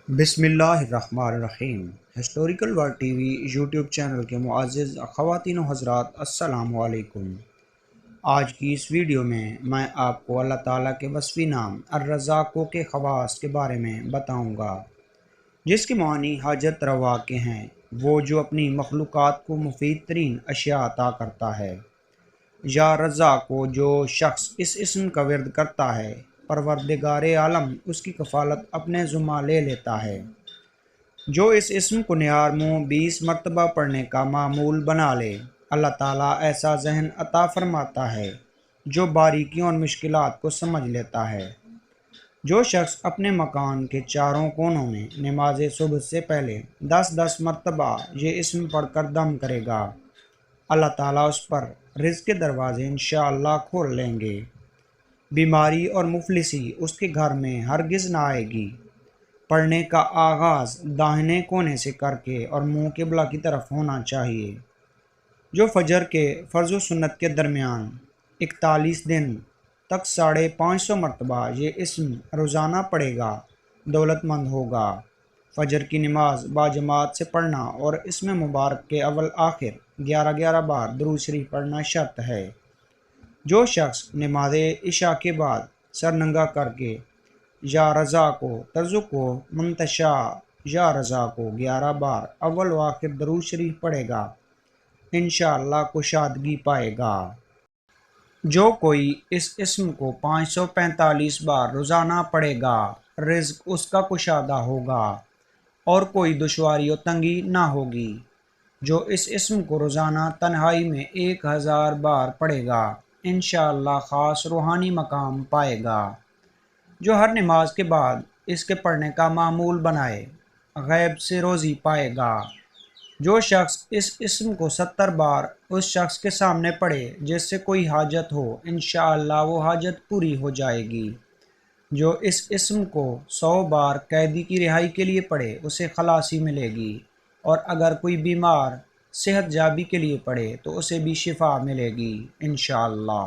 بسم اللہ الرحمن الرحیم۔ Historical world T V YouTube channel کے معزز خواتین و حضرات، السلام علیکم۔ آج کی اس ویڈیو میں آپ کو اللہ تعالیٰ کے وصفی نام الرزاق کے خواص کے بارے میں بتاؤں گا، جس کے معنی حاجت روا کے ہیں، وہ جو اپنی مخلوقات کو مفید ترین اشیاء عطا کرتا ہے۔ یا رزاق کو جو شخص اس اسم کا ورد کرتا ہے، پروردگار عالم اس کی کفالت اپنے ذمہ لے لیتا ہے۔ جو اس اسم کو نہار منہ 20 مرتبہ پڑھنے کا معمول بنا لے، اللہ تعالیٰ ایسا ذہن عطا فرماتا ہے جو باریکیوں اور مشکلات کو سمجھ لیتا ہے۔ جو شخص اپنے مکان کے چاروں کونوں میں نماز صبح سے پہلے 10 مرتبہ یہ اسم پڑھ کر دم کرے گا، اللہ تعالیٰ اس پر رزق کے دروازے انشاءاللہ کھول لیں گے۔ بیماری اور مفلسی اس کے گھر میں ہرگز نہ آئے گی۔ پڑھنے کا آغاز داہنے کونے سے کر کے اور منہ قبلہ کی طرف ہونا چاہیے۔ جو فجر کے فرض و سنت کے درمیان 41 دن تک 550 مرتبہ یہ اسم روزانہ پڑھے گا، دولت مند ہوگا۔ فجر کی نماز باجماعت سے پڑھنا اور اسم مبارک کے اول آخر 11 بار درود شریف پڑھنا شرط ہے۔ جو شخص نماز عشاء کے بعد سر ننگا کر کے یا رضا کو ترزق و منتشا یا رضا کو 11 بار اول و آخر درود شریف پڑھے گا، انشاءاللہ کشادگی پائے گا۔ جو کوئی اس اسم کو 545 بار روزانہ پڑھے گا، رزق اس کا کشادہ ہوگا اور کوئی دشواری و تنگی نہ ہوگی۔ جو اس اسم کو روزانہ تنہائی میں 1000 بار پڑھے گا، انشاءاللہ خاص روحانی مقام پائے گا۔ جو ہر نماز کے بعد اس کے پڑھنے کا معمول بنائے، غیب سے روزی پائے گا۔ جو شخص اس اسم کو 70 بار اس شخص کے سامنے پڑھے جس سے کوئی حاجت ہو، انشاءاللہ وہ حاجت پوری ہو جائے گی۔ جو اس اسم کو 100 بار قیدی کی رہائی کے لیے پڑھے، اسے خلاصی ملے گی، اور اگر کوئی بیمار صحت یابی کے لیے پڑھے تو اسے بھی شفا ملے گی انشاءاللہ۔